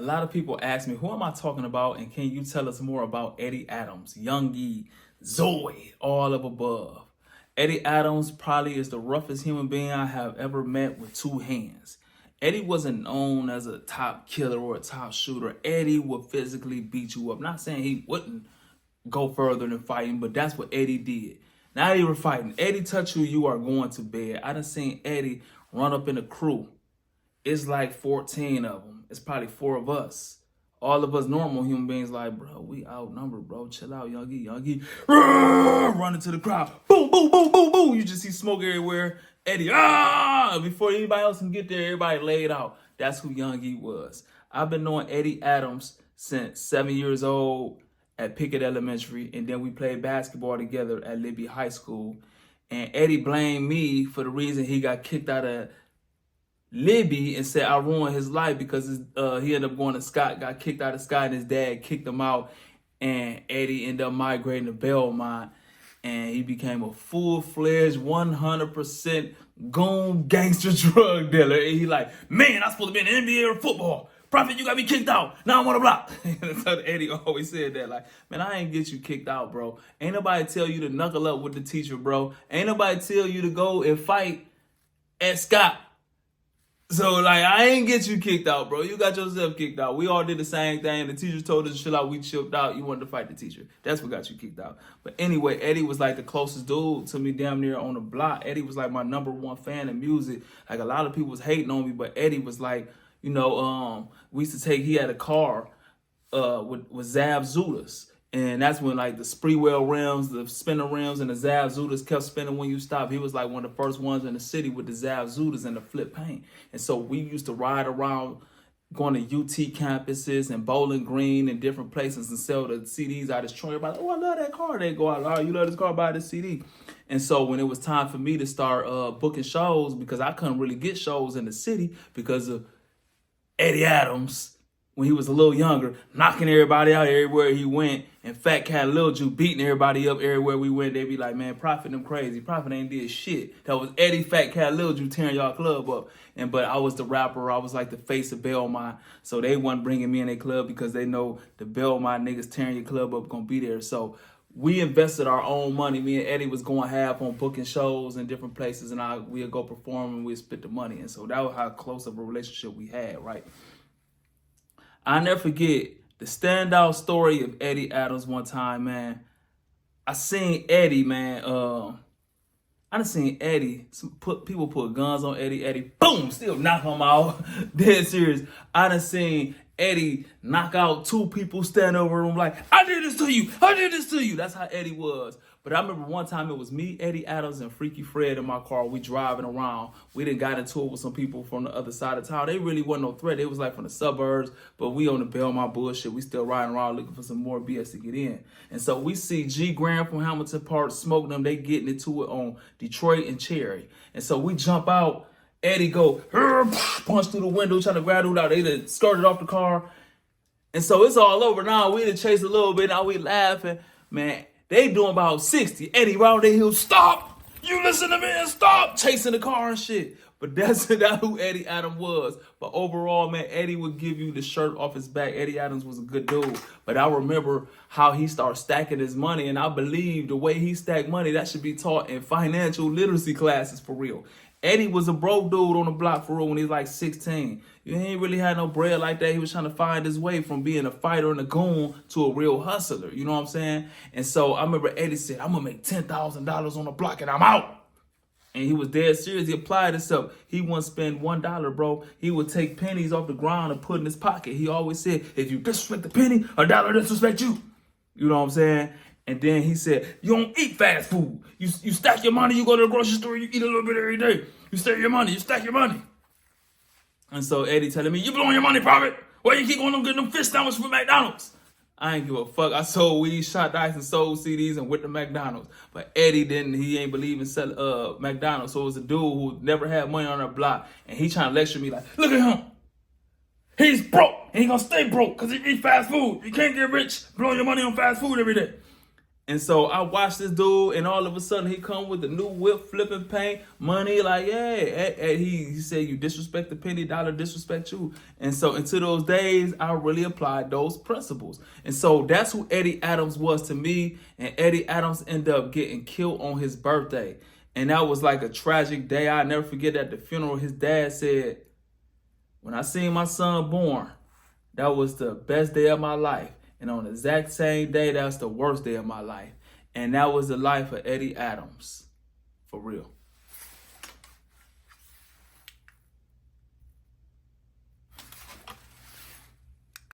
A lot of people ask me, who am I talking about? And can you tell us more about Eddie Adams, Young Yee, Zoe, all of above? Eddie Adams probably is the roughest human being I have ever met with two hands. Eddie wasn't known as a top killer or a top shooter. Eddie would physically beat you up. Not saying he wouldn't go further than fighting, but that's what Eddie did. Not even fighting. Eddie touch you, you are going to bed. I done seen Eddie run up in a crew. It's like 14 of them. It's probably 4 of us. All of us normal human beings like, bro, we outnumbered, bro. Chill out, Young Yee. Running to the crowd. Boom, boom, boom, boom, boom. You just see smoke everywhere. Eddie, before anybody else can get there, everybody laid out. That's who Young Yee was. I've been knowing Eddie Adams since 7 years old at Pickett Elementary, and then we played basketball together at Libby High School. And Eddie blamed me for the reason he got kicked out of Libby and said I ruined his life because he ended up going to Scott, got kicked out of Scott, and his dad kicked him out. And Eddie ended up migrating to Belmont, and he became a full-fledged 100% goon gangster drug dealer. And he like, man, I'm supposed to be in the NBA or football. Prophet, you got me kicked out. Now I'm on the block. So Eddie always said that, like, man, I ain't get you kicked out, bro. Ain't nobody tell you to knuckle up with the teacher, bro. Ain't nobody tell you to go and fight at Scott. So, like, I ain't get you kicked out, bro. You got yourself kicked out. We all did the same thing. The teacher told us to chill out. We chilled out. You wanted to fight the teacher. That's what got you kicked out. But anyway, Eddie was like the closest dude to me damn near on the block. Eddie was like my #1 fan of music. Like, a lot of people was hating on me, but Eddie was like, you know, we used to take, he had a car with Zav Zooters. And that's when, like, the Spreewell rims, the spinner rims, and the Zav Zooters kept spinning when you stop. He was, like, one of the first ones in the city with the Zav Zooters and the flip paint. And so we used to ride around going to UT campuses and Bowling Green and different places and sell the CDs out of his trunk. Everybody, oh, I love that car. They go out, oh, you love this car, buy this CD. And so when it was time for me to start booking shows, because I couldn't really get shows in the city because of Eddie Adams, when he was a little younger, knocking everybody out everywhere he went, and Fat Cat Lil Ju beating everybody up everywhere we went. They be like, man, Prophet them crazy. Prophet ain't did shit. That was Eddie, Fat Cat Lil Ju tearing y'all club up. But I was the rapper. I was like the face of Belmont. So they wasn't bringing me in their club because they know the Belmont niggas tearing your club up gonna be there. So we invested our own money. Me and Eddie was going half on booking shows in different places, and we'd go perform and we'd split the money. And so that was how close of a relationship we had, right? I never forget the standout story of Eddie Adams one time, man. I seen Eddie, man. I done seen Eddie. People put guns on Eddie. Eddie, boom, still knock him out. Dead serious. I done seen Eddie knock out 2 people, stand over him like, I did this to you. I did this to you. That's how Eddie was. But I remember one time it was me, Eddie Adams, and Freaky Fred in my car. We driving around. We done got into it with some people from the other side of town. They really wasn't no threat. They was like from the suburbs, but we on the Belmont bullshit. We still riding around looking for some more BS to get in. And so we see G Graham from Hamilton Park smoking them. They getting into it on Detroit and Cherry. And so we jump out. Eddie go, punch through the window, trying to grab dude out. They done skirted off the car. And so it's all over now. We done chased a little bit. Now we laughing. Man, they doing about 60. Eddie round their heel, stop! You listen to me and stop! Chasing the car and shit. But that's who Eddie Adams was. But overall, man, Eddie would give you the shirt off his back. Eddie Adams was a good dude. But I remember how he started stacking his money. And I believe the way he stacked money, that should be taught in financial literacy classes for real. Eddie was a broke dude on the block for real when he was like 16. He ain't really had no bread like that. He was trying to find his way from being a fighter and a goon to a real hustler. You know what I'm saying? And so I remember Eddie said, I'm going to make $10,000 on the block and I'm out. And he was dead serious. He applied himself. He wouldn't spend $1, bro. He would take pennies off the ground and put in his pocket. He always said, if you disrespect the penny, a dollar disrespect you. You know what I'm saying? And then he said, you don't eat fast food. You stack your money, you go to the grocery store, you eat a little bit every day. You save your money, you stack your money. And so Eddie telling me, you blowing your money, Prophet. Why you keep going to get them fish sandwiches from McDonald's? I ain't give a fuck. I sold weed, shot dice, and sold CDs and went to McDonald's. But Eddie didn't. He ain't believe in selling McDonald's. So it was a dude who never had money on our block. And he trying to lecture me like, look at him. He's broke. And he gonna stay broke because he eat fast food. You can't get rich blowing your money on fast food every day. And so I watched this dude, and all of a sudden he come with the new whip, flipping paint, money, like, yeah. And he said, you disrespect the penny, dollar disrespect you. And so into those days, I really applied those principles. And so that's who Eddie Adams was to me. And Eddie Adams ended up getting killed on his birthday. And that was like a tragic day. I'll never forget at the funeral, his dad said, when I seen my son born, that was the best day of my life. And on the exact same day, that's the worst day of my life. And that was the life of Eddie Adams. For real.